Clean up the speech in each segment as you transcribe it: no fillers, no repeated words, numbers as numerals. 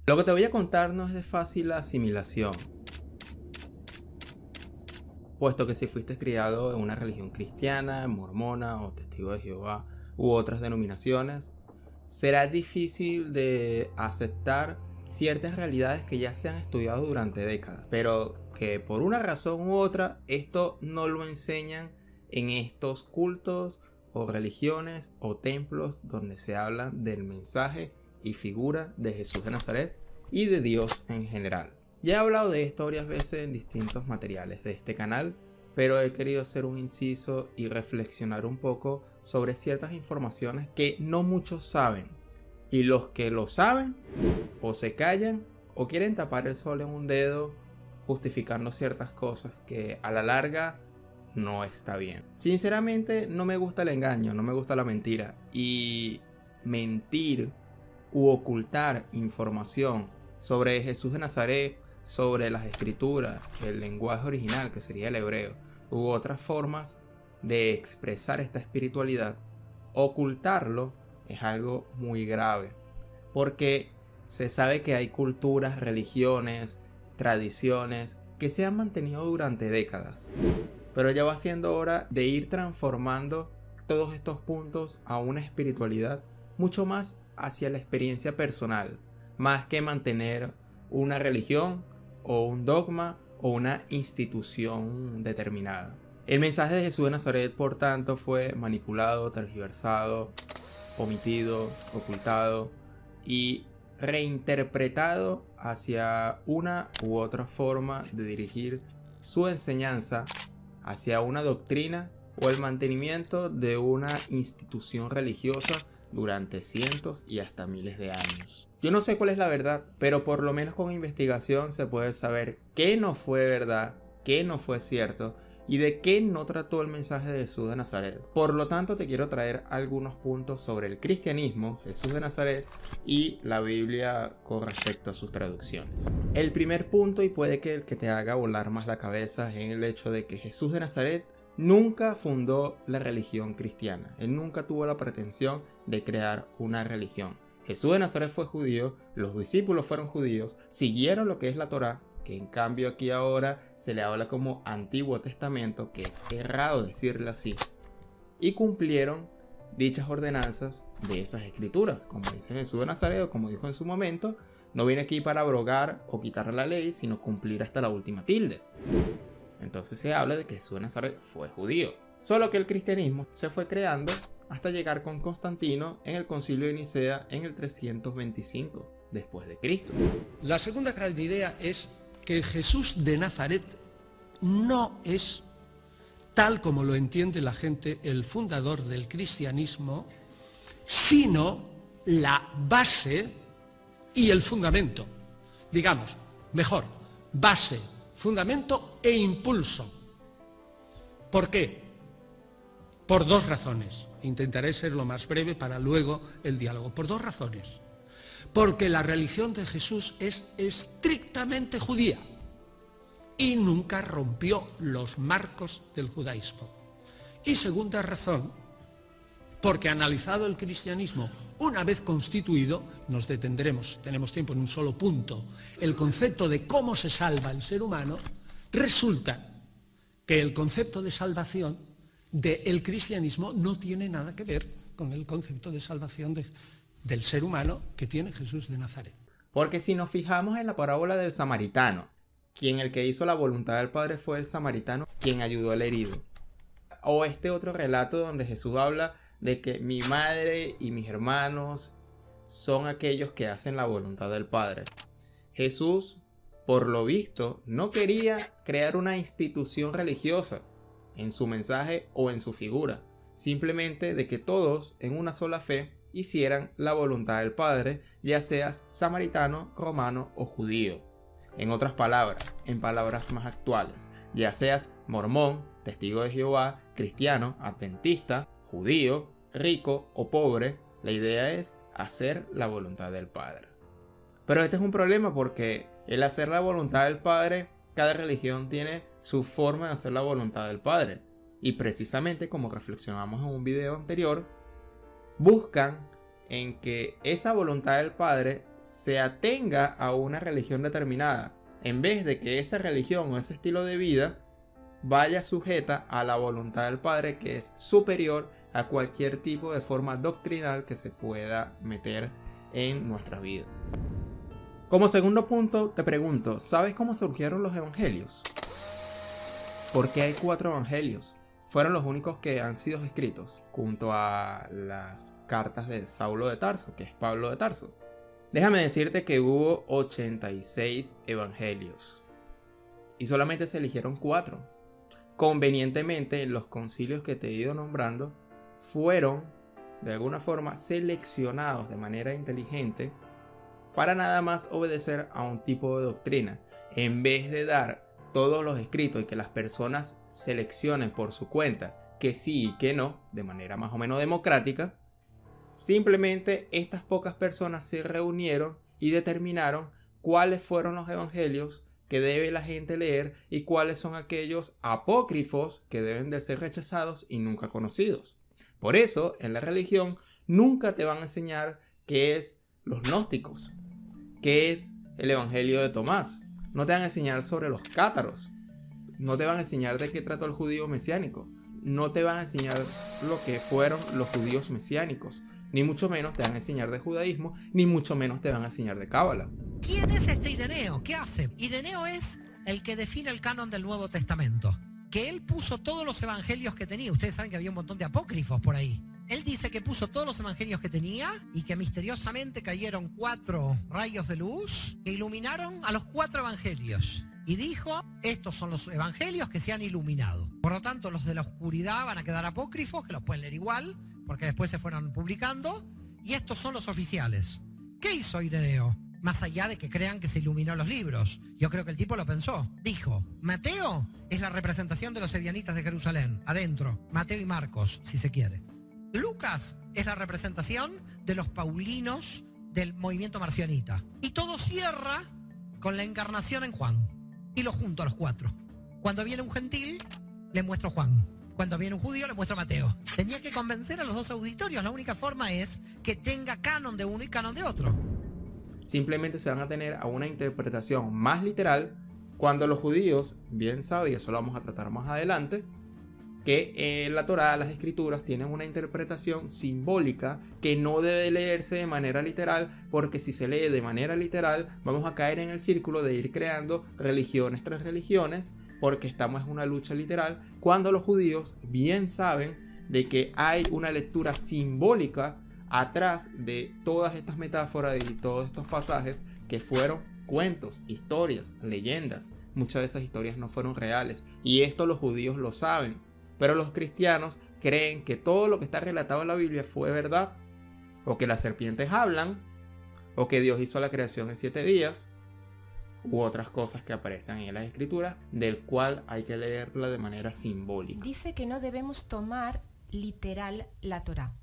Lo que te voy a contar no es de fácil asimilación, puesto que si fuiste criado en una religión cristiana, mormona o testigo de Jehová u otras denominaciones, será difícil de aceptar ciertas realidades que ya se han estudiado durante décadas, pero que por una razón u otra esto no lo enseñan en estos cultos o religiones o templos donde se habla del mensaje y figura de Jesús de Nazaret y de Dios en general. Ya he hablado de esto varias veces en distintos materiales de este canal, pero he querido hacer un inciso y reflexionar un poco sobre ciertas informaciones que no muchos saben, y los que lo saben o se callan o quieren tapar el sol en un dedo justificando ciertas cosas que a la larga no está bien. Sinceramente no me gusta el engaño, no me gusta la mentira, y mentir u ocultar información sobre Jesús de Nazaret, sobre las escrituras, el lenguaje original que sería el hebreo, u otras formas de expresar esta espiritualidad, ocultarlo es algo muy grave, porque se sabe que hay culturas, religiones, tradiciones que se han mantenido durante décadas, pero ya va siendo hora de ir transformando todos estos puntos a una espiritualidad mucho más hacia la experiencia personal, más que mantener una religión o un dogma o una institución determinada. El mensaje de Jesús de Nazaret, por tanto, fue manipulado, tergiversado, omitido, ocultado y reinterpretado hacia una u otra forma de dirigir su enseñanza hacia una doctrina o el mantenimiento de una institución religiosa durante cientos y hasta miles de años. Yo no sé cuál es la verdad, pero por lo menos con investigación se puede saber qué no fue verdad, qué no fue cierto y de qué no trató el mensaje de Jesús de Nazaret. Por lo tanto, te quiero traer algunos puntos sobre el cristianismo, Jesús de Nazaret y la Biblia con respecto a sus traducciones. El primer punto, y puede que el que te haga volar más la cabeza, es en el hecho de que Jesús de Nazaret nunca fundó la religión cristiana. Él nunca tuvo la pretensión de crear una religión. Jesús de Nazaret fue judío, los discípulos fueron judíos, siguieron lo que es la Torá, que en cambio aquí ahora se le habla como Antiguo Testamento, que es errado decirle así, y cumplieron dichas ordenanzas de esas escrituras. Como dice Jesús de Nazaret, o como dijo en su momento, no viene aquí para abrogar o quitar la ley, sino cumplir hasta la última tilde. Entonces se habla de que Jesús de Nazaret fue judío, solo que el cristianismo se fue creando hasta llegar con Constantino en el concilio de Nicea en el 325 después de Cristo. La segunda gran idea es que Jesús de Nazaret no es, tal como lo entiende la gente, el fundador del cristianismo, sino la base y el fundamento. Digamos, mejor, base, fundamento e impulso. ¿Por qué? Por dos razones. Intentaré ser lo más breve para luego el diálogo. Por dos razones. Porque la religión de Jesús es estrictamente judía y nunca rompió los marcos del judaísmo. Y segunda razón, porque analizado el cristianismo una vez constituido, nos detendremos, tenemos tiempo en un solo punto, el concepto de cómo se salva el ser humano, resulta que el concepto de salvación del cristianismo no tiene nada que ver con el concepto de salvación del ser humano que tiene Jesús de Nazaret. Porque si nos fijamos en la parábola del samaritano, quien el que hizo la voluntad del Padre fue el samaritano, quien ayudó al herido. O este otro relato donde Jesús habla de que mi madre y mis hermanos son aquellos que hacen la voluntad del Padre. Jesús, por lo visto, no quería crear una institución religiosa en su mensaje o en su figura, simplemente de que todos en una sola fe hicieran la voluntad del Padre, ya seas samaritano, romano o judío. En otras palabras, en palabras más actuales, ya seas mormón, testigo de Jehová, cristiano, adventista, judío, rico o pobre, la idea es hacer la voluntad del Padre. Pero este es un problema porque el hacer la voluntad del Padre, cada religión tiene su forma de hacer la voluntad del Padre. Y precisamente como reflexionamos en un video anterior, buscan en que esa voluntad del Padre se atenga a una religión determinada, en vez de que esa religión o ese estilo de vida vaya sujeta a la voluntad del Padre, que es superior a cualquier tipo de forma doctrinal que se pueda meter en nuestra vida. Como segundo punto, te pregunto, ¿sabes cómo surgieron los evangelios? ¿Por qué hay 4 evangelios? Fueron los únicos que han sido escritos, junto a las cartas de Saulo de Tarso, que es Pablo de Tarso. Déjame decirte que hubo 86 evangelios y solamente se eligieron 4. Convenientemente, los concilios que te he ido nombrando fueron de alguna forma seleccionados de manera inteligente para nada más obedecer a un tipo de doctrina, en vez de dar todos los escritos y que las personas seleccionen por su cuenta que sí y que no, de manera más o menos democrática. Simplemente estas pocas personas se reunieron y determinaron cuáles fueron los evangelios que debe la gente leer y cuáles son aquellos apócrifos que deben de ser rechazados y nunca conocidos. Por eso, en la religión nunca te van a enseñar qué es los gnósticos, qué es el evangelio de Tomás. No te van a enseñar sobre los cátaros. No te van a enseñar de qué trató el judío mesiánico. No te van a enseñar lo que fueron los judíos mesiánicos. Ni mucho menos te van a enseñar de judaísmo, ni mucho menos te van a enseñar de cábala. ¿Quién es este Ireneo? ¿Qué hace? Ireneo es el que define el canon del Nuevo Testamento. Que él puso todos los evangelios que tenía. Ustedes saben que había un montón de apócrifos por ahí. Él dice que puso todos los evangelios que tenía y que misteriosamente cayeron 4 rayos de luz que iluminaron a los 4 evangelios. Y dijo, estos son los evangelios que se han iluminado. Por lo tanto, los de la oscuridad van a quedar apócrifos, que los pueden leer igual, porque después se fueron publicando. Y estos son los oficiales. ¿Qué hizo Ireneo? Más allá de que crean que se iluminó los libros. Yo creo que el tipo lo pensó. Dijo, Mateo es la representación de los ebianitas de Jerusalén. Adentro, Mateo y Marcos, si se quiere. Lucas es la representación de los paulinos del movimiento marcionita. Y todo cierra con la encarnación en Juan. Y lo junto a los 4. Cuando viene un gentil, le muestro Juan. Cuando viene un judío, le muestro Mateo. Tenía que convencer a los 2 auditorios. La única forma es que tenga canon de uno y canon de otro. Simplemente se van a tener a una interpretación más literal cuando los judíos, bien saben, y eso lo vamos a tratar más adelante, que la Torá, las escrituras, tienen una interpretación simbólica que no debe leerse de manera literal, porque si se lee de manera literal vamos a caer en el círculo de ir creando religiones tras religiones, porque estamos en una lucha literal, cuando los judíos bien saben de que hay una lectura simbólica atrás de todas estas metáforas y todos estos pasajes que fueron cuentos, historias, leyendas. Muchas de esas historias no fueron reales y esto los judíos lo saben, pero los cristianos creen que todo lo que está relatado en la Biblia fue verdad, o que las serpientes hablan, o que Dios hizo la creación en 7 días, u otras cosas que aparecen en las escrituras, del cual hay que leerla de manera simbólica. Dice que no debemos tomar literal la Torá.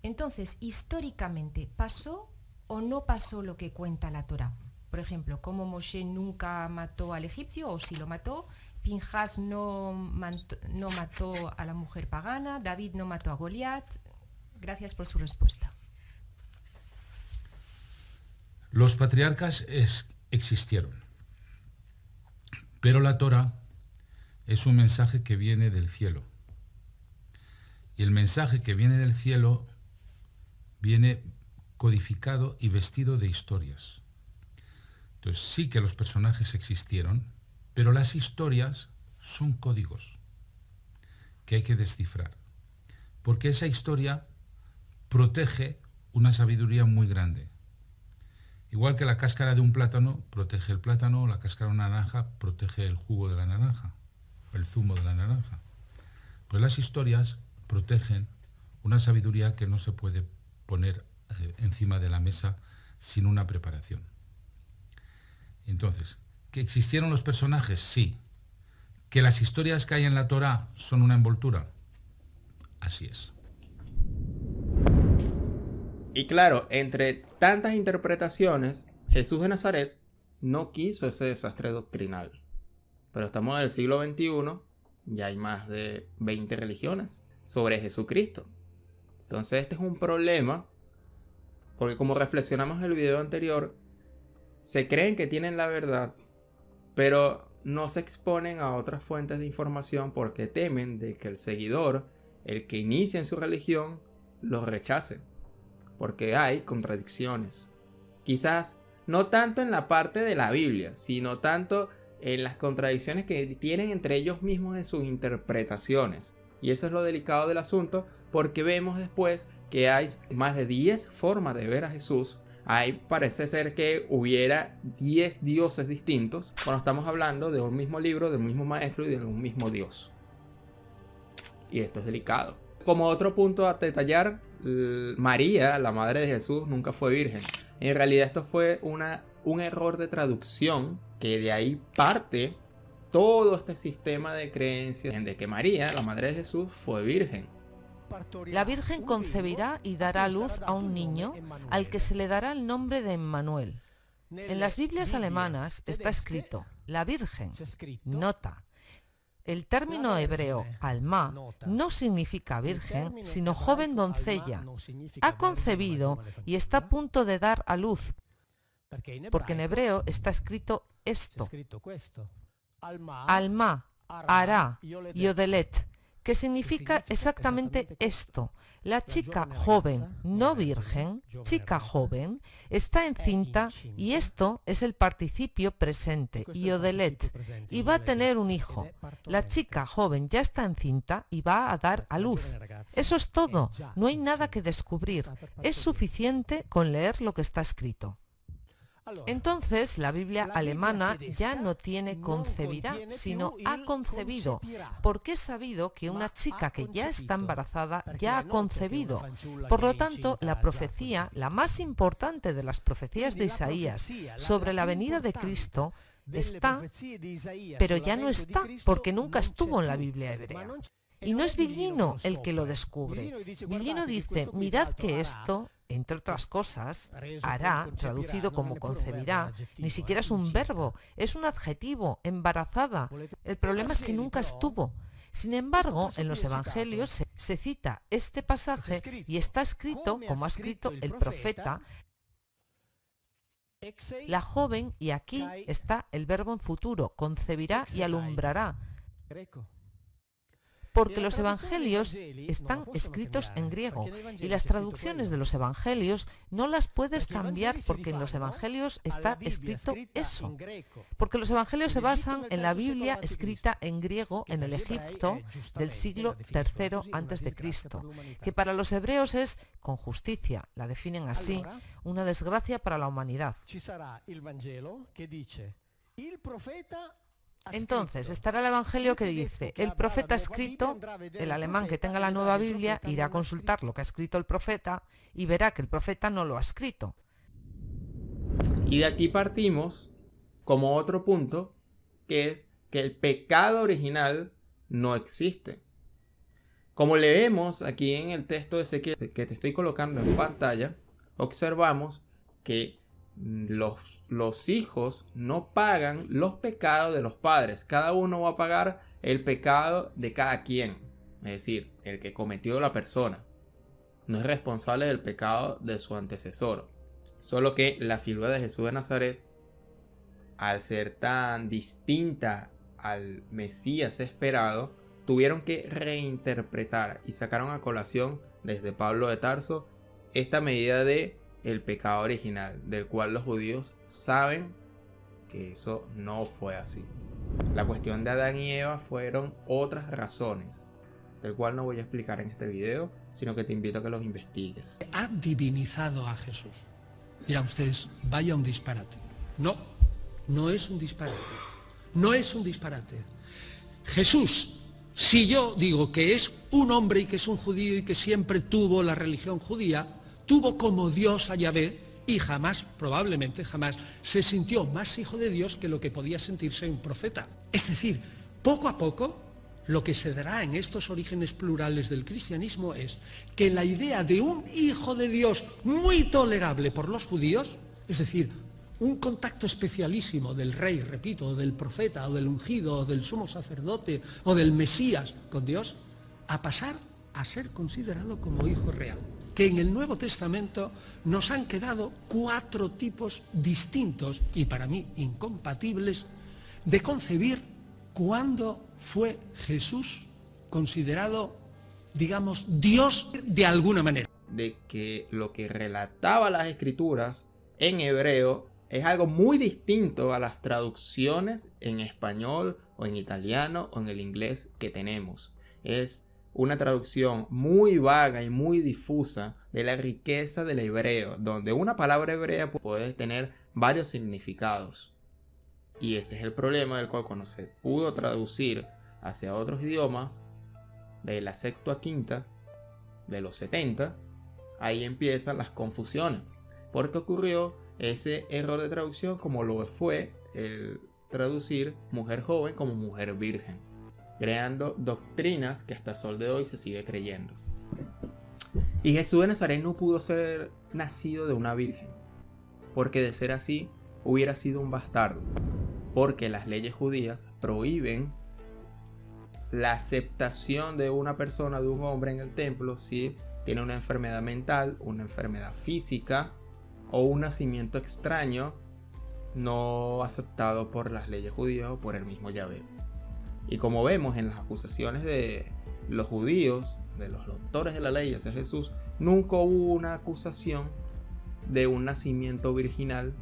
Entonces, históricamente, ¿pasó o no pasó lo que cuenta la Torá? Por ejemplo, ¿cómo Moshe nunca mató al egipcio o si lo mató? Pinjas no mató a la mujer pagana, David no mató a Goliat. Gracias por su respuesta. Los patriarcas existieron, pero la Torá es un mensaje que viene del cielo. Y el mensaje que viene del cielo viene codificado y vestido de historias. Entonces sí que los personajes existieron, pero las historias son códigos que hay que descifrar, porque esa historia protege una sabiduría muy grande. Igual que la cáscara de un plátano protege el plátano, la cáscara de una naranja protege el jugo de la naranja, el zumo de la naranja. Pues las historias protegen una sabiduría que no se puede poner encima de la mesa sin una preparación. Entonces, ¿que existieron los personajes? Sí. ¿Que las historias que hay en la Torá son una envoltura? Así es. Y claro, entre tantas interpretaciones, Jesús de Nazaret no quiso ese desastre doctrinal. Pero estamos en el siglo XXI y hay más de 20 religiones sobre Jesucristo. Entonces este es un problema, porque como reflexionamos en el video anterior, se creen que tienen la verdad, pero no se exponen a otras fuentes de información porque temen de que el seguidor, el que inicia en su religión, los rechace, porque hay contradicciones. Quizás no tanto en la parte de la Biblia, sino tanto en las contradicciones que tienen entre ellos mismos en sus interpretaciones. Y eso es lo delicado del asunto, porque vemos después que hay más de 10 formas de ver a Jesús. Parece ser que hubiera 10 dioses distintos cuando estamos hablando de un mismo libro, del mismo maestro y de un mismo Dios. Y esto es delicado. Como otro punto a detallar, María, la madre de Jesús, nunca fue virgen. En realidad esto fue un error de traducción, que de ahí parte todo este sistema de creencias de que María, la madre de Jesús, fue virgen. La Virgen concebirá y dará a luz a un niño al que se le dará el nombre de Emmanuel. En las Biblias alemanas está escrito la Virgen, nota. El término hebreo alma no significa virgen, sino joven doncella. Ha concebido y está a punto de dar a luz, porque en hebreo está escrito esto: alma, ara, yodelet, que significa exactamente esto. La chica joven, no virgen, chica joven, está encinta y esto es el participio presente, yodelet, y va a tener un hijo. La chica joven ya está encinta y va a dar a luz. Eso es todo, no hay nada que descubrir, es suficiente con leer lo que está escrito. Entonces la Biblia alemana ya no tiene concebirá, sino ha concebido, porque es sabido que una chica que ya está embarazada ya ha concebido. Por lo tanto, la profecía, la más importante de las profecías de Isaías sobre la venida de Cristo, está, pero ya no está, porque nunca estuvo en la Biblia hebrea. Y no es Villino el que lo descubre. Villino dice, mirad que esto, entre otras cosas, hará, traducido como concebirá, ni siquiera es un verbo, es un adjetivo, embarazada. El problema es que nunca estuvo. Sin embargo, en los evangelios se cita este pasaje y está escrito, como ha escrito el profeta, la joven, y aquí está el verbo en futuro, concebirá y alumbrará. Porque los evangelios están escritos en griego y las traducciones de los evangelios no las puedes cambiar porque en los evangelios está escrito eso. Porque los evangelios se basan en la Biblia escrita en griego en el Egipto del siglo III a.C., que para los hebreos es, con justicia, la definen así, una desgracia para la humanidad. Entonces estará el evangelio que dice, el profeta ha escrito, el alemán que tenga la nueva Biblia irá a consultar lo que ha escrito el profeta y verá que el profeta no lo ha escrito. Y de aquí partimos como otro punto, que es que el pecado original no existe. Como leemos aquí en el texto de Ezequiel que te estoy colocando en pantalla, observamos que los hijos no pagan los pecados de los padres. Cada uno va a pagar el pecado de cada quien. Es decir, el que cometió la persona no es responsable del pecado de su antecesor. Solo que la figura de Jesús de Nazaret, al ser tan distinta al Mesías esperado, tuvieron que reinterpretar y sacaron a colación desde Pablo de Tarso esta medida de el pecado original, del cual los judíos saben que eso no fue así. La cuestión de Adán y Eva fueron otras razones, del cual no voy a explicar en este video, sino que te invito a que los investigues. Ha divinizado a Jesús. Dirán ustedes, vaya un disparate. No, no es un disparate. No es un disparate. Jesús, si yo digo que es un hombre y que es un judío y que siempre tuvo la religión judía, tuvo como Dios a Yahvé y jamás, probablemente jamás, se sintió más hijo de Dios que lo que podía sentirse un profeta. Es decir, poco a poco, lo que se dará en estos orígenes plurales del cristianismo es que la idea de un hijo de Dios muy tolerable por los judíos, es decir, un contacto especialísimo del rey, repito, o del profeta, o del ungido, o del sumo sacerdote, o del Mesías con Dios, a pasar a ser considerado como hijo real. que en el Nuevo Testamento nos han quedado 4 tipos distintos y para mí incompatibles de concebir cuándo fue Jesús considerado, digamos, Dios de alguna manera. De que lo que relataba las escrituras en hebreo es algo muy distinto a las traducciones en español o en italiano o en el inglés que tenemos. Es una traducción muy vaga y muy difusa de la riqueza del hebreo, donde una palabra hebrea puede tener varios significados. Y ese es el problema del cual cuando se pudo traducir hacia otros idiomas, de la Septuaginta, de los 70, ahí empiezan las confusiones. Porque ocurrió ese error de traducción como lo fue el traducir mujer joven como mujer virgen, creando doctrinas que hasta el sol de hoy se sigue creyendo. Y Jesús de Nazaret no pudo ser nacido de una virgen, porque de ser así hubiera sido un bastardo, porque las leyes judías prohíben la aceptación de una persona, de un hombre en el templo, si tiene una enfermedad mental, una enfermedad física o un nacimiento extraño no aceptado por las leyes judías o por el mismo Yahvé. Y como vemos en las acusaciones de los judíos, de los doctores de la ley hacia Jesús, nunca hubo una acusación de un nacimiento virginal,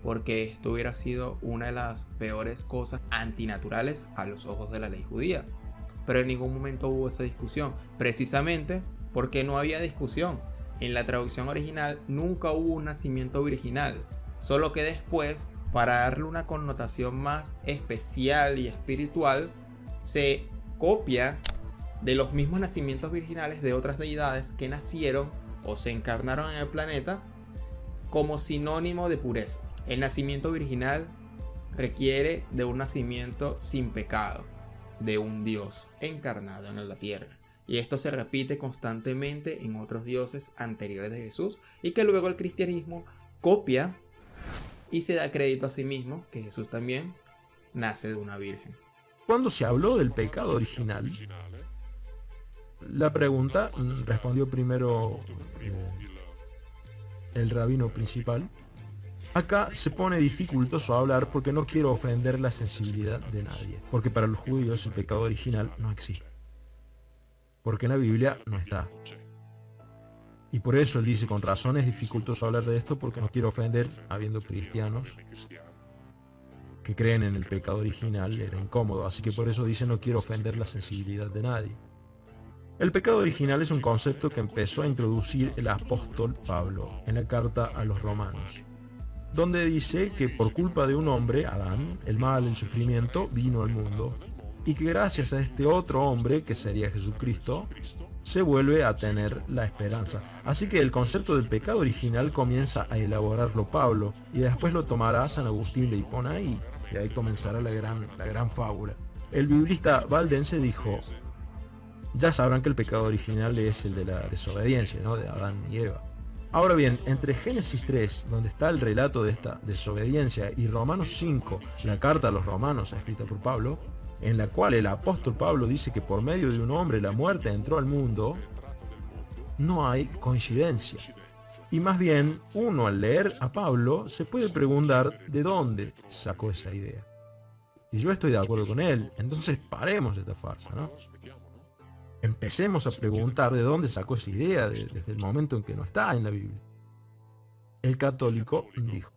porque esto hubiera sido una de las peores cosas antinaturales a los ojos de la ley judía. Pero en ningún momento hubo esa discusión, precisamente porque no había discusión. En la traducción original nunca hubo un nacimiento virginal, solo que después, para darle una connotación más especial y espiritual, se copia de los mismos nacimientos virginales de otras deidades que nacieron o se encarnaron en el planeta como sinónimo de pureza. El nacimiento virginal requiere de un nacimiento sin pecado, de un Dios encarnado en la tierra. Y esto se repite constantemente en otros dioses anteriores de Jesús y que luego el cristianismo copia y se da crédito a sí mismo que Jesús también nace de una virgen. Cuando se habló del pecado original, la pregunta respondió primero el rabino principal. Acá se pone dificultoso hablar porque no quiero ofender la sensibilidad de nadie, porque para los judíos el pecado original no existe, porque en la Biblia no está. Y por eso él dice, con razón es dificultoso hablar de esto porque no quiero ofender, habiendo cristianos que creen en el pecado original, era incómodo, así que por eso dice no quiero ofender la sensibilidad de nadie. El pecado original es un concepto que empezó a introducir el apóstol Pablo en la carta a los romanos, donde dice que por culpa de un hombre, Adán, el mal, el sufrimiento, vino al mundo, y que gracias a este otro hombre, que sería Jesucristo, se vuelve a tener la esperanza. Así que el concepto del pecado original comienza a elaborarlo Pablo, y después lo tomará San Agustín de Hipona, y ahí comenzará la gran fábula. El biblista valdense dijo, ya sabrán que el pecado original es el de la desobediencia, ¿no?, de Adán y Eva. Ahora bien, entre Génesis 3, donde está el relato de esta desobediencia, y Romanos 5, la carta a los romanos escrita por Pablo, en la cual el apóstol Pablo dice que por medio de un hombre la muerte entró al mundo, no hay coincidencia. Y más bien, uno al leer a Pablo se puede preguntar de dónde sacó esa idea. Y yo estoy de acuerdo con él, entonces paremos esta farsa, ¿no? Empecemos a preguntar de dónde sacó esa idea desde el momento en que no está en la Biblia. El católico dijo,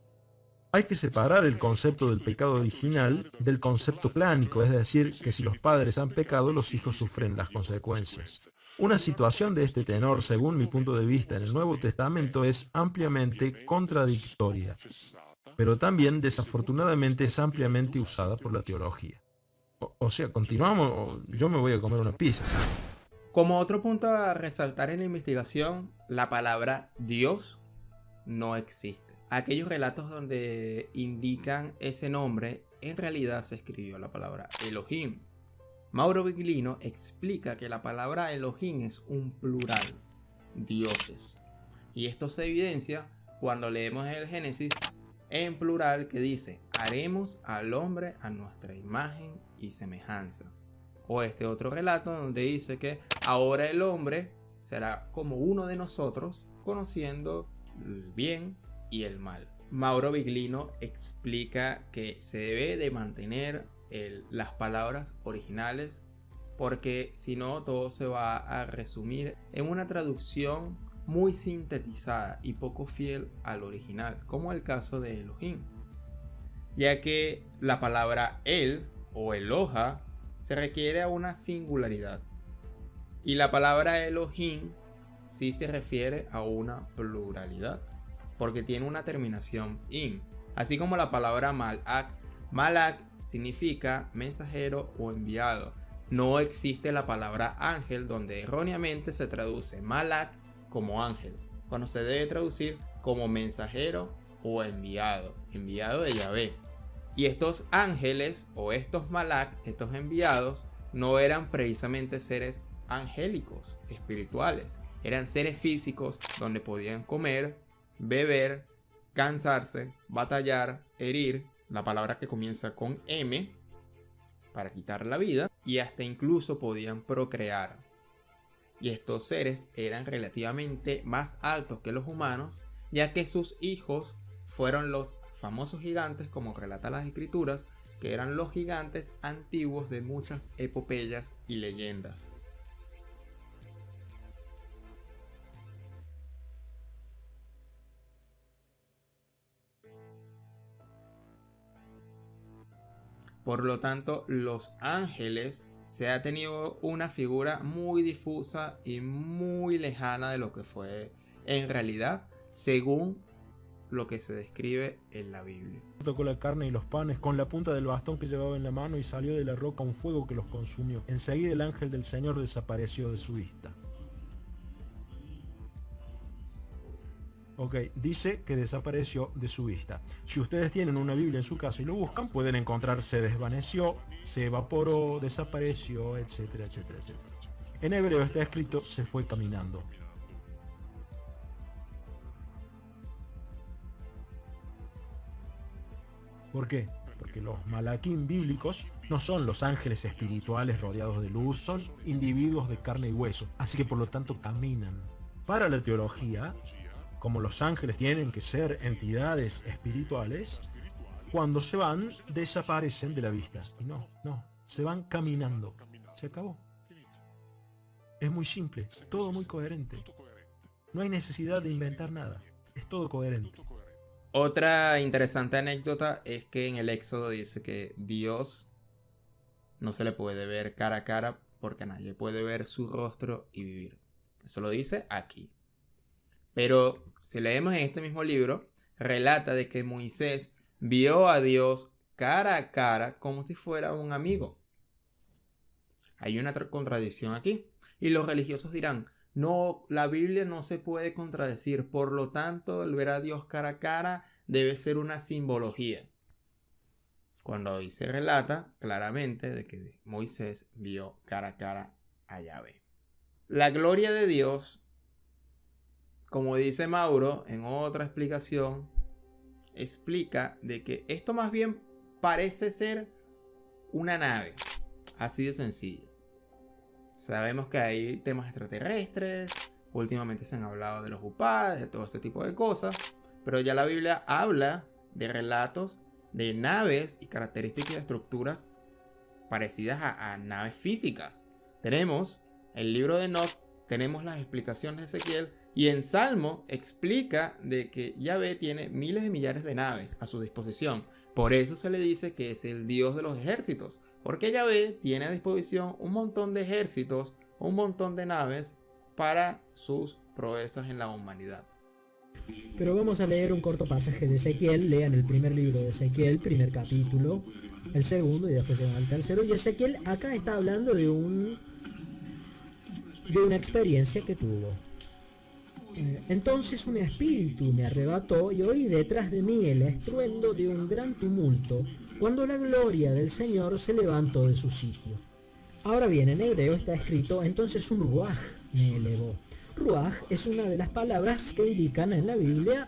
hay que separar el concepto del pecado original del concepto clánico, es decir, que si los padres han pecado, los hijos sufren las consecuencias. Una situación de este tenor, según mi punto de vista en el Nuevo Testamento, es ampliamente contradictoria, pero también desafortunadamente es ampliamente usada por la teología. O sea, continuamos o yo me voy a comer una pizza. Como otro punto a resaltar en la investigación, la palabra Dios no existe. Aquellos relatos donde indican ese nombre, en realidad se escribió la palabra Elohim. Mauro Biglino explica que la palabra Elohim es un plural, dioses. Y esto se evidencia cuando leemos el Génesis en plural que dice, haremos al hombre a nuestra imagen y semejanza. O otro relato donde dice que ahora el hombre será como uno de nosotros conociendo el bien y el mal. Mauro Biglino explica que se debe de mantener las palabras originales, porque si no todo se va a resumir en una traducción muy sintetizada y poco fiel al original, como el caso de Elohim, ya que la palabra el o Eloha se requiere a una singularidad y la palabra Elohim sí se refiere a una pluralidad, porque tiene una terminación in, así como la palabra malak. Malak significa mensajero o enviado. No existe la palabra ángel, donde erróneamente se traduce malak como ángel, cuando se debe traducir como mensajero o enviado de Yahvé. Y estos ángeles o estos malak, estos enviados, no eran precisamente seres angélicos, espirituales. Eran seres físicos donde podían comer, beber, cansarse, batallar, herir, la palabra que comienza con M, para quitar la vida, y hasta incluso podían procrear. Y estos seres eran relativamente más altos que los humanos, ya que sus hijos fueron los famosos gigantes, como relatan las escrituras, que eran los gigantes antiguos de muchas epopeyas y leyendas. Por lo tanto, los ángeles se ha tenido una figura muy difusa y muy lejana de lo que fue en realidad, según lo que se describe en la Biblia. Tocó la carne y los panes con la punta del bastón que llevaba en la mano, y salió de la roca un fuego que los consumió. Enseguida el ángel del Señor desapareció de su vista. Ok, dice que desapareció de su vista. Si ustedes tienen una Biblia en su casa y lo buscan, pueden encontrar se desvaneció, se evaporó, desapareció, etcétera, etcétera, etcétera. En hebreo está escrito se fue caminando. ¿Por qué? Porque los malaquín bíblicos no son los ángeles espirituales rodeados de luz, son individuos de carne y hueso, así que por lo tanto caminan. Para la teología, como los ángeles tienen que ser entidades espirituales, cuando se van, desaparecen de la vista. Y no, se van caminando. Se acabó. Es muy simple, todo muy coherente. No hay necesidad de inventar nada, es todo coherente. Otra interesante anécdota es que en el Éxodo dice que Dios no se le puede ver cara a cara porque nadie puede ver su rostro y vivir. Eso lo dice aquí. Pero si leemos en este mismo libro, relata de que Moisés vio a Dios cara a cara como si fuera un amigo. Hay una contradicción aquí. Y los religiosos dirán, no, la Biblia no se puede contradecir, por lo tanto el ver a Dios cara a cara debe ser una simbología. Cuando ahí se relata claramente de que Moisés vio cara a cara a Yahvé. La gloria de Dios, como dice Mauro en otra explicación, explica de que esto más bien parece ser una nave, así de sencillo. Sabemos que hay temas extraterrestres, últimamente se han hablado de los UPAs, de todo este tipo de cosas, pero ya la Biblia habla de relatos de naves y características de estructuras parecidas a naves físicas. Tenemos el libro de Enoch, tenemos las explicaciones de Ezequiel, y en Salmo explica de que Yahvé tiene miles de millares de naves a su disposición. Por eso se le dice que es el Dios de los ejércitos, porque Yahvé tiene a disposición un montón de ejércitos, un montón de naves para sus proezas en la humanidad. Pero vamos a leer un corto pasaje de Ezequiel. Lean el primer libro de Ezequiel, primer capítulo, el segundo y después se van al tercero. Y Ezequiel acá está hablando de una experiencia que tuvo. Entonces un espíritu me arrebató y oí detrás de mí el estruendo de un gran tumulto, cuando la gloria del Señor se levantó de su sitio. Ahora bien, en hebreo está escrito, entonces un ruaj me elevó. Ruaj es una de las palabras que indican en la Biblia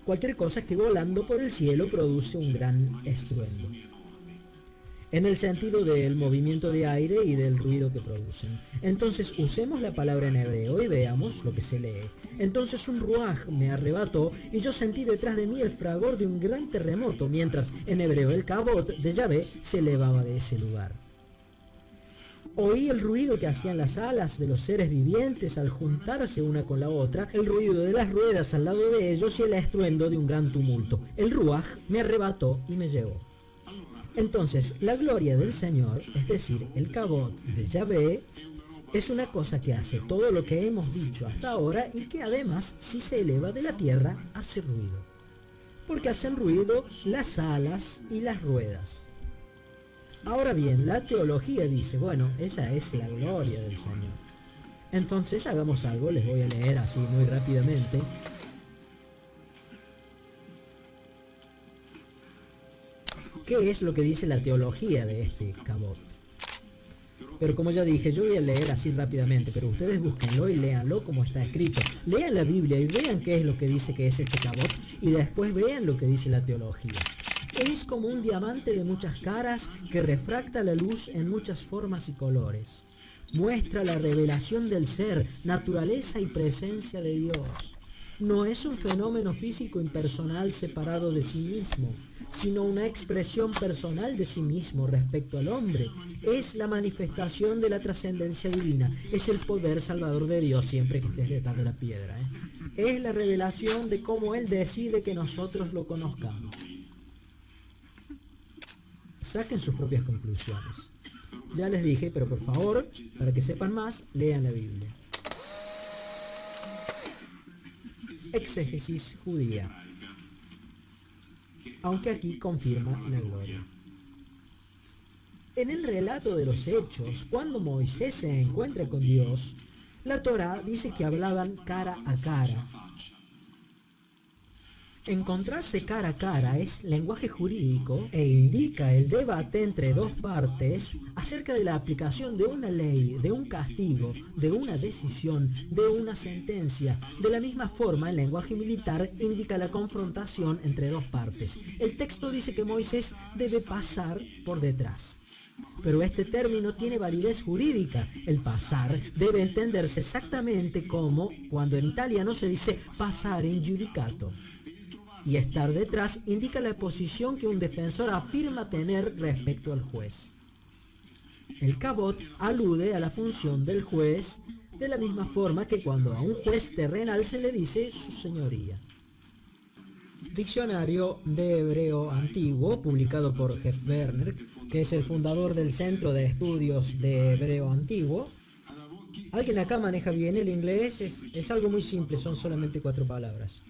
cualquier cosa que volando por el cielo produce un gran estruendo. en el sentido del movimiento de aire y del ruido que producen. Entonces usemos la palabra en hebreo y veamos lo que se lee. Entonces un ruaj me arrebató y yo sentí detrás de mí el fragor de un gran terremoto, mientras en hebreo el kabot de Yahvé se elevaba de ese lugar. Oí el ruido que hacían las alas de los seres vivientes al juntarse una con la otra, el ruido de las ruedas al lado de ellos y el estruendo de un gran tumulto. El ruaj me arrebató y me llevó. Entonces, la gloria del Señor, es decir, el kabot de Yahvé, es una cosa que hace todo lo que hemos dicho hasta ahora y que además, si se eleva de la tierra, hace ruido. Porque hacen ruido las alas y las ruedas. Ahora bien, la teología dice, bueno, esa es la gloria del Señor. Entonces hagamos algo, les voy a leer así muy rápidamente. ¿Qué es lo que dice la teología de este kabot? Pero como ya dije, yo voy a leer así rápidamente, pero ustedes búsquenlo y léanlo como está escrito. Lean la Biblia y vean qué es lo que dice que es este kabot y después vean lo que dice la teología. Es como un diamante de muchas caras que refracta la luz en muchas formas y colores. Muestra la revelación del ser, naturaleza y presencia de Dios. No es un fenómeno físico impersonal separado de sí mismo, sino una expresión personal de sí mismo respecto al hombre. Es la manifestación de la trascendencia divina, es el poder salvador de Dios siempre que estés detrás de la piedra. Es la revelación de cómo Él decide que nosotros lo conozcamos. Saquen sus propias conclusiones. Ya les dije, pero por favor, para que sepan más, lean la Biblia. Exégesis judía. Aunque aquí confirma la gloria. En el relato de los Hechos, cuando Moisés se encuentra con Dios, la Torá dice que hablaban cara a cara. Encontrarse cara a cara es lenguaje jurídico e indica el debate entre dos partes acerca de la aplicación de una ley, de un castigo, de una decisión, de una sentencia. De la misma forma, el lenguaje militar indica la confrontación entre dos partes. El texto dice que Moisés debe pasar por detrás. Pero este término tiene validez jurídica. El pasar debe entenderse exactamente como cuando en italiano se dice passare in giudicato. Y estar detrás indica la posición que un defensor afirma tener respecto al juez. El kabot alude a la función del juez de la misma forma que cuando a un juez terrenal se le dice su señoría. Diccionario de Hebreo Antiguo, publicado por Jeff Werner, que es el fundador del Centro de Estudios de Hebreo Antiguo. ¿Alguien acá maneja bien el inglés? Es algo muy simple, son solamente 4 palabras.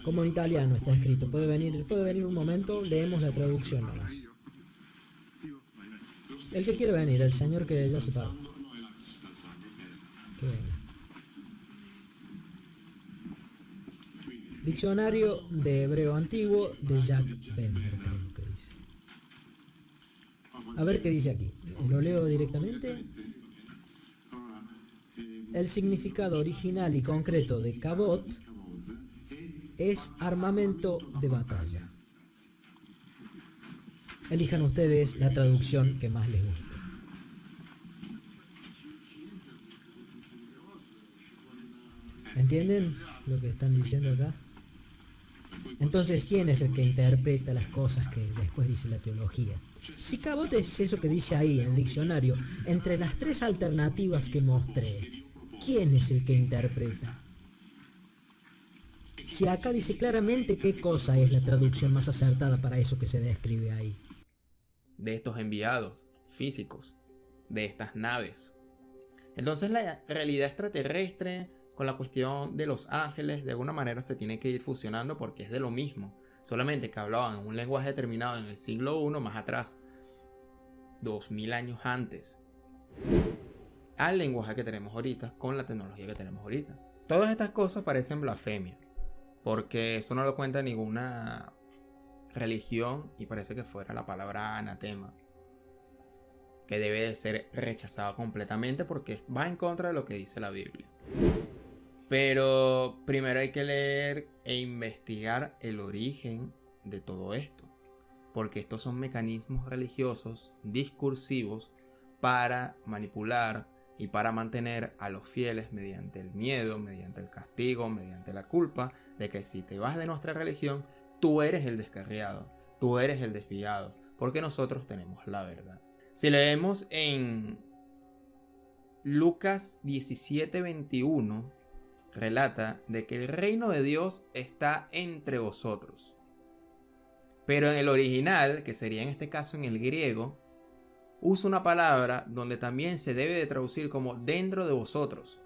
Como en italiano está escrito. Puede venir un momento, leemos la traducción nomás. El que quiere venir, el señor que ya se paró. Que venga. Diccionario de Hebreo Antiguo de Jack Bender, creo que dice. A ver qué dice aquí. Lo leo directamente. El significado original y concreto de kabot es armamento de batalla. Elijan ustedes la traducción que más les guste. ¿Entienden lo que están diciendo acá? Entonces, ¿quién es el que interpreta las cosas que después dice la teología? Si kabot es eso que dice ahí en el diccionario, entre las 3 alternativas que mostré, ¿quién es el que interpreta? Si acá dice claramente qué cosa es la traducción más acertada para eso que se describe ahí. De estos enviados físicos, de estas naves. Entonces la realidad extraterrestre con la cuestión de los ángeles de alguna manera se tiene que ir fusionando porque es de lo mismo. Solamente que hablaban en un lenguaje determinado en el siglo I más atrás, 2000 años antes, al lenguaje que tenemos ahorita con la tecnología que tenemos ahorita. Todas estas cosas parecen blasfemia. Porque eso no lo cuenta ninguna religión y parece que fuera la palabra anatema. Que debe de ser rechazada completamente porque va en contra de lo que dice la Biblia. Pero primero hay que leer e investigar el origen de todo esto. porque estos son mecanismos religiosos discursivos para manipular y para mantener a los fieles mediante el miedo, mediante el castigo, mediante la culpa de que si te vas de nuestra religión, tú eres el descarriado, tú eres el desviado, porque nosotros tenemos la verdad. Si leemos en Lucas 17:21, relata de que el reino de Dios está entre vosotros. Pero en el original, que sería en este caso en el griego, usa una palabra donde también se debe de traducir como dentro de vosotros,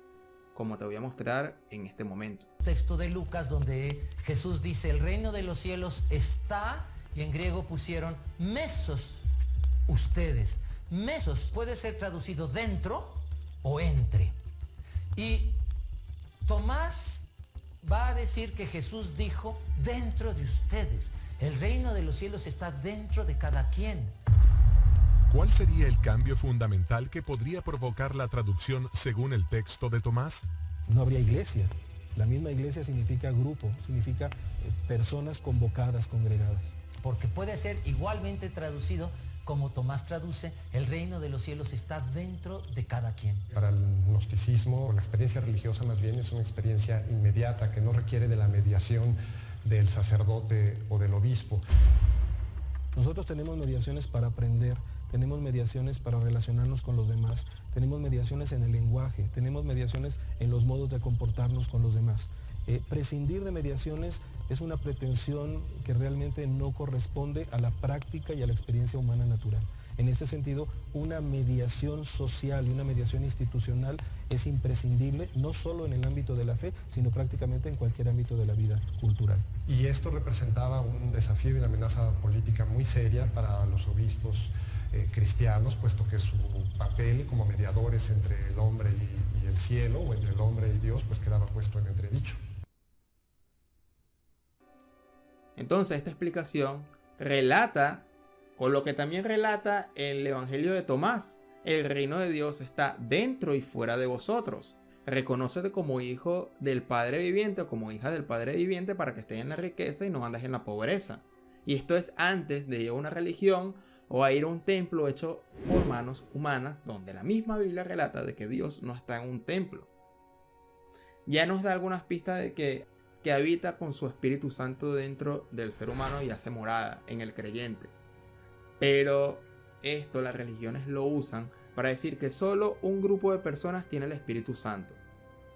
como te voy a mostrar en este momento. Texto de Lucas donde Jesús dice, el reino de los cielos está, y en griego pusieron mesos ustedes. Mesos puede ser traducido dentro o entre. Y Tomás va a decir que Jesús dijo dentro de ustedes. El reino de los cielos está dentro de cada quien. ¿Cuál sería el cambio fundamental que podría provocar la traducción según el texto de Tomás? No habría iglesia. La misma iglesia significa grupo, significa personas convocadas, congregadas. Porque puede ser igualmente traducido como Tomás traduce, el reino de los cielos está dentro de cada quien. Para el gnosticismo, la experiencia religiosa más bien es una experiencia inmediata que no requiere de la mediación del sacerdote o del obispo. Nosotros tenemos mediaciones para aprender, tenemos mediaciones para relacionarnos con los demás, tenemos mediaciones en el lenguaje, tenemos mediaciones en los modos de comportarnos con los demás. Prescindir de mediaciones es una pretensión que realmente no corresponde a la práctica y a la experiencia humana natural. En este sentido, una mediación social y una mediación institucional es imprescindible, no solo en el ámbito de la fe, sino prácticamente en cualquier ámbito de la vida cultural. Y esto representaba un desafío y una amenaza política muy seria para los obispos cristianos, puesto que su papel como mediadores entre el hombre y el cielo, o entre el hombre y Dios, pues quedaba puesto en entredicho. Entonces esta explicación relata, con lo que también relata el Evangelio de Tomás, el reino de Dios está dentro y fuera de vosotros. Reconócete como hijo del Padre viviente o como hija del Padre viviente para que estés en la riqueza y no andes en la pobreza. Y esto es antes de ir a una religión o a ir a un templo hecho por manos humanas, donde la misma Biblia relata de que Dios no está en un templo. Ya nos da algunas pistas de que habita con su Espíritu Santo dentro del ser humano y hace morada en el creyente. Pero esto las religiones lo usan para decir que solo un grupo de personas tiene el Espíritu Santo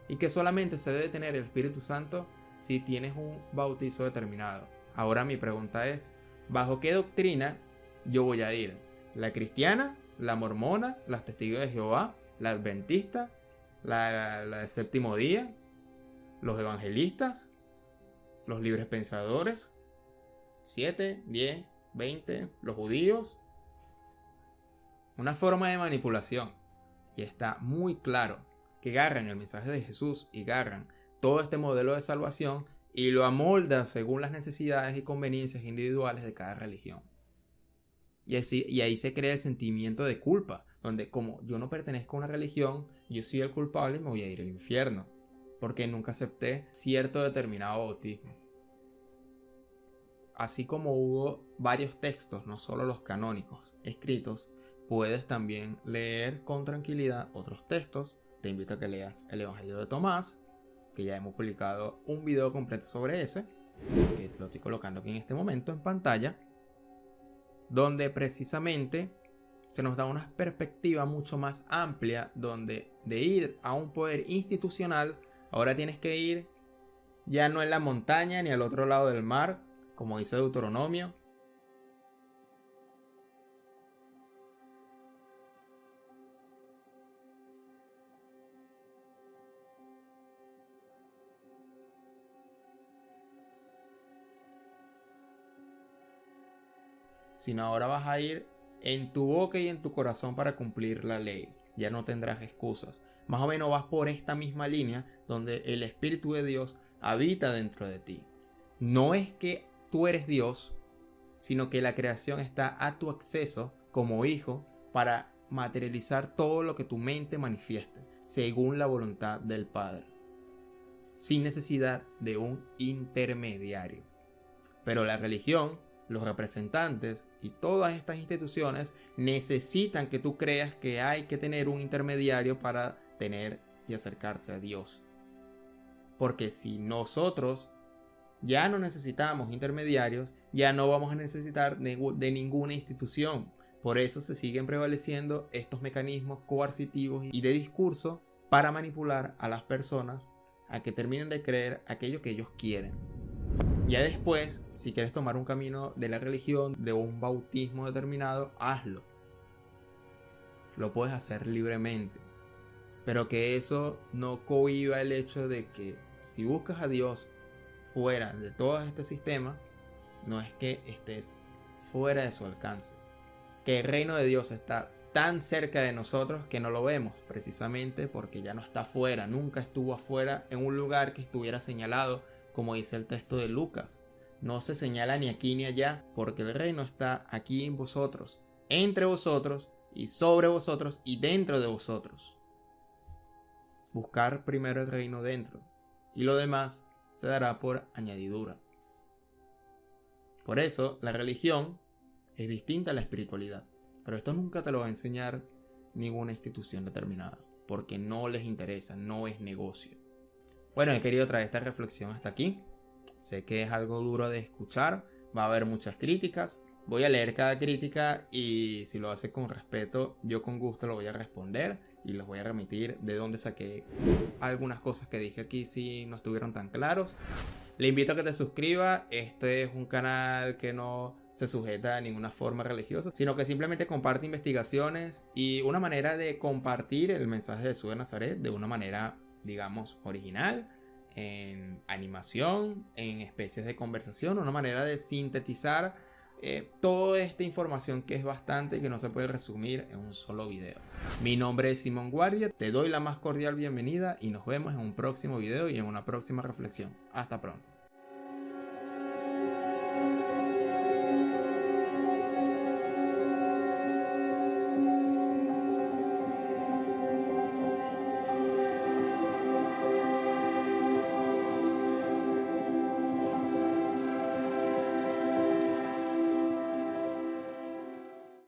y que solamente se debe tener el Espíritu Santo si tienes un bautizo determinado. Ahora mi pregunta es, ¿bajo qué doctrina yo voy a ir? ¿La cristiana? ¿La mormona? ¿Las testigos de Jehová? ¿La adventista? ¿La de séptimo día? ¿Los evangelistas? ¿Los libres pensadores? 7, 10, 20, los judíos. Una forma de manipulación. Y está muy claro que agarran el mensaje de Jesús y agarran todo este modelo de salvación y lo amoldan según las necesidades y conveniencias individuales de cada religión. Y ahí se crea el sentimiento de culpa, donde como yo no pertenezco a una religión, yo soy el culpable y me voy a ir al infierno, porque nunca acepté cierto determinado bautismo. Así como hubo varios textos, no solo los canónicos, escritos, puedes también leer con tranquilidad otros textos. Te invito a que leas el Evangelio de Tomás, que ya hemos publicado un video completo sobre ese, que lo estoy colocando aquí en este momento en pantalla, donde precisamente se nos da una perspectiva mucho más amplia, donde de ir a un poder institucional, ahora tienes que ir ya no en la montaña ni al otro lado del mar, como dice Deuteronomio, sino ahora vas a ir en tu boca y en tu corazón para cumplir la ley. Ya no tendrás excusas. Más o menos vas por esta misma línea donde el Espíritu de Dios habita dentro de ti. No es que tú eres Dios, sino que la creación está a tu acceso como hijo para materializar todo lo que tu mente manifieste, según la voluntad del Padre, sin necesidad de un intermediario. Pero la religión los representantes y todas estas instituciones necesitan que tú creas que hay que tener un intermediario para tener y acercarse a Dios. Porque si nosotros ya no necesitamos intermediarios, ya no vamos a necesitar de ninguna institución. Por eso se siguen prevaleciendo estos mecanismos coercitivos y de discurso para manipular a las personas a que terminen de creer aquello que ellos quieren. Ya después, si quieres tomar un camino de la religión, de un bautismo determinado, hazlo. Lo puedes hacer libremente. Pero que eso no cohíba el hecho de que si buscas a Dios fuera de todo este sistema, no es que estés fuera de su alcance. Que el reino de Dios está tan cerca de nosotros que no lo vemos, precisamente porque ya no está afuera, nunca estuvo afuera en un lugar que estuviera señalado, como dice el texto de Lucas. No se señala ni aquí ni allá, porque el reino está aquí en vosotros, entre vosotros y sobre vosotros y dentro de vosotros. Buscar primero el reino dentro, y lo demás se dará por añadidura. Por eso la religión es distinta a la espiritualidad, pero esto nunca te lo va a enseñar ninguna institución determinada, porque no les interesa, no es negocio. Bueno, he querido traer esta reflexión hasta aquí. Sé que es algo duro de escuchar, va a haber muchas críticas. Voy a leer cada crítica y si lo hace con respeto, yo con gusto lo voy a responder y los voy a remitir de dónde saqué algunas cosas que dije aquí si no estuvieron tan claros. Le invito a que te suscribas. Este es un canal que no se sujeta a ninguna forma religiosa, sino que simplemente comparte investigaciones y una manera de compartir el mensaje de Jesús de Nazaret de una manera, digamos, original, en animación, en especies de conversación, una manera de sintetizar toda esta información que es bastante y que no se puede resumir en un solo video. Mi nombre es Simón Guardia, te doy la más cordial bienvenida y nos vemos en un próximo video y en una próxima reflexión. Hasta pronto.